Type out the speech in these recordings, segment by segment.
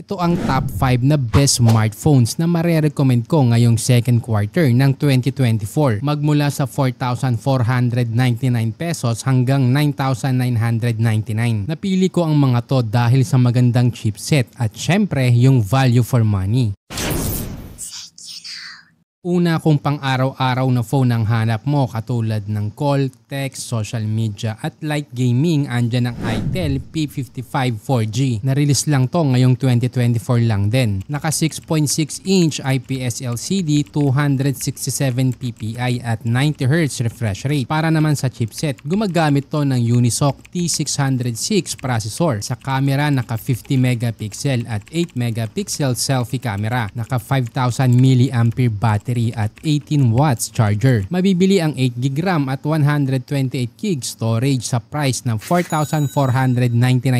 Ito ang top 5 na best smartphones na marerecommend ko ngayong second quarter ng 2024. Magmula sa 4,499 pesos hanggang 9,999. Napili ko ang mga to dahil sa magandang chipset at syempre yung value for money. Una, kung pang araw-araw na phone ang hanap mo katulad ng call, text, social media at light gaming, andyan ang Itel P55 4G. Narelease lang to ngayong 2024 lang din. Naka 6.6 inch IPS LCD, 267 ppi at 90Hz refresh rate. Para naman sa chipset, gumagamit to ng Unisoc T606 processor. Sa camera, naka 50 megapixel at 8 megapixel selfie camera. Naka 5,000 mAh battery at 18 watts charger. Mabibili ang 8GB RAM at 128GB storage sa price ng 4,499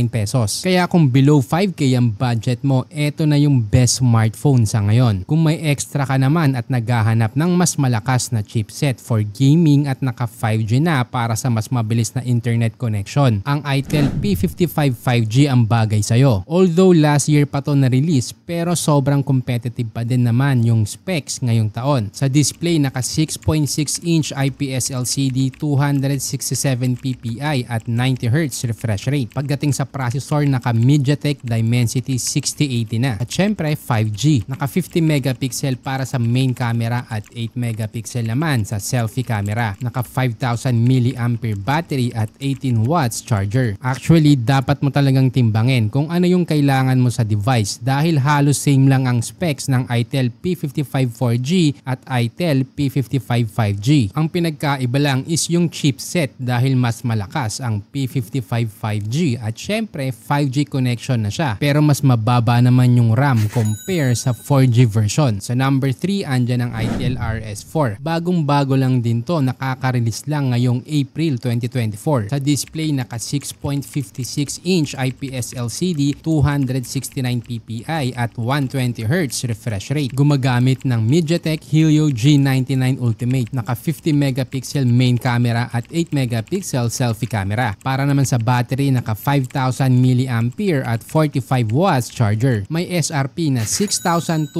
pesos. Kaya kung below 5K ang budget mo, eto na yung best smartphone sa ngayon. Kung may extra ka naman at naghahanap ng mas malakas na chipset for gaming at naka 5G na para sa mas mabilis na internet connection, ang Itel P55 5G ang bagay sa'yo. Although last year pa to na-release, pero sobrang competitive pa din naman yung specs ngayong taon. Sa display, naka 6.6 inch IPS LCD, 267 ppi at 90Hz refresh rate. Pagdating sa processor, naka MediaTek Dimensity 6080 na. At syempre 5G. Naka 50 megapixel para sa main camera at 8 megapixel naman sa selfie camera. Naka 5,000 mAh battery at 18 watts charger. Actually, dapat mo talagang timbangin kung ano yung kailangan mo sa device dahil halos same lang ang specs ng Itel P55 4G at Itel P55 5G. Ang pinagkaiba lang is yung chipset dahil mas malakas ang P55 5G at syempre 5G connection na siya, pero mas mababa naman yung RAM compare sa 4G version. Sa number 3, andyan ang Itel RS4. Bagong-bago lang din to, nakaka-release lang ngayong April 2024. Sa display, naka 6.56 inch IPS LCD, 269 ppi at 120Hz refresh rate. Gumagamit ng MediaTek Helio G99 Ultimate. Naka 50 megapixel main camera at 8 megapixel selfie camera. Para naman sa battery, naka 5,000 mAh at 45 watts charger. May SRP na 6,299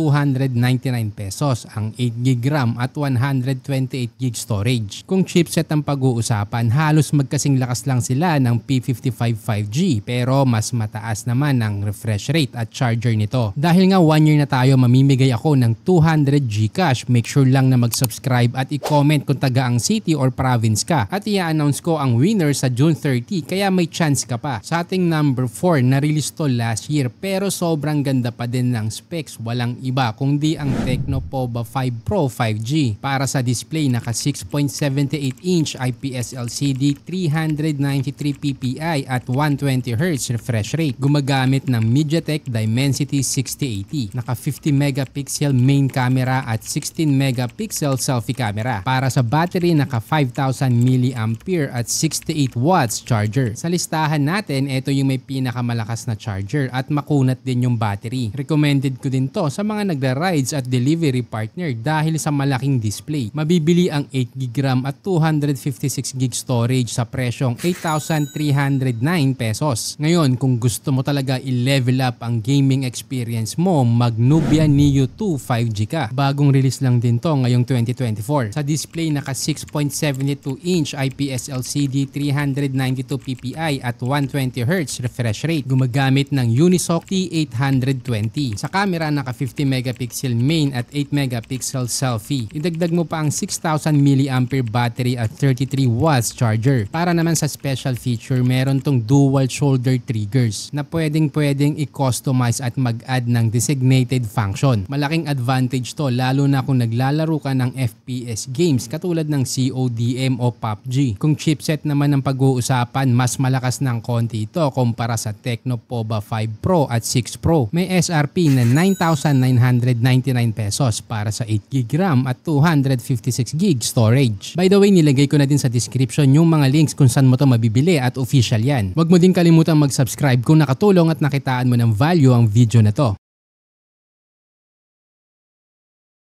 pesos ang 8GB RAM at 128GB storage. Kung chipset ang pag-uusapan, halos magkasing lakas lang sila ng P55 5G pero mas mataas naman ang refresh rate at charger nito. Dahil nga 1 year na tayo, mamimigay ako ng 200 Gcash. Make sure lang na mag-subscribe at i-comment kung taga ang city or province ka. At i-announce ko ang winner sa June 30 kaya may chance ka pa. Sa ating number 4, na-release to last year pero sobrang ganda pa din ng specs. Walang iba kundi ang Tecno Pova 5 Pro 5G. Para sa display, naka 6.78 inch IPS LCD, 393 ppi at 120Hz refresh rate. Gumagamit ng MediaTek Dimensity 6080. Naka 50 megapixel main camera at 16 megapixel selfie camera. Para sa battery, naka 5,000 mAh at 68 watts charger. Sa listahan natin, ito yung may pinakamalakas na charger at makunat din yung battery. Recommended ko din to sa mga nagra-rides at delivery partner dahil sa malaking display. Mabibili ang 8GB RAM at 256GB storage sa presyong 8,309 pesos. Ngayon, kung gusto mo talaga i-level up ang gaming experience mo, mag Nubia Neo 2 5G ka. Bagong release lang din to ngayong 2024. Sa display, naka 6.72 inch IPS LCD, 392 ppi at 120Hz refresh rate. Gumagamit ng Unisoc T820. Sa camera, naka 50 megapixel main at 8 megapixel selfie. Idagdag mo pa ang 6,000 mAh battery at 33 watts charger. Para naman sa special feature, meron tong dual shoulder triggers na pwedeng i-customize at mag-add ng designated function. Malaking advantage to lalo na kung naglalaro ka ng FPS games katulad ng CODM o PUBG. Kung chipset naman ang pag-uusapan, mas malakas ng konti ito kumpara sa Tecno Pova 5 Pro at 6 Pro. May SRP na 9,999 pesos para sa 8GB RAM at 256GB storage. By the way, nilagay ko na din sa description yung mga links kung saan mo to mabibili at official yan. Huwag mo din kalimutang mag-subscribe kung nakatulong at nakitaan mo ng value ang video na to.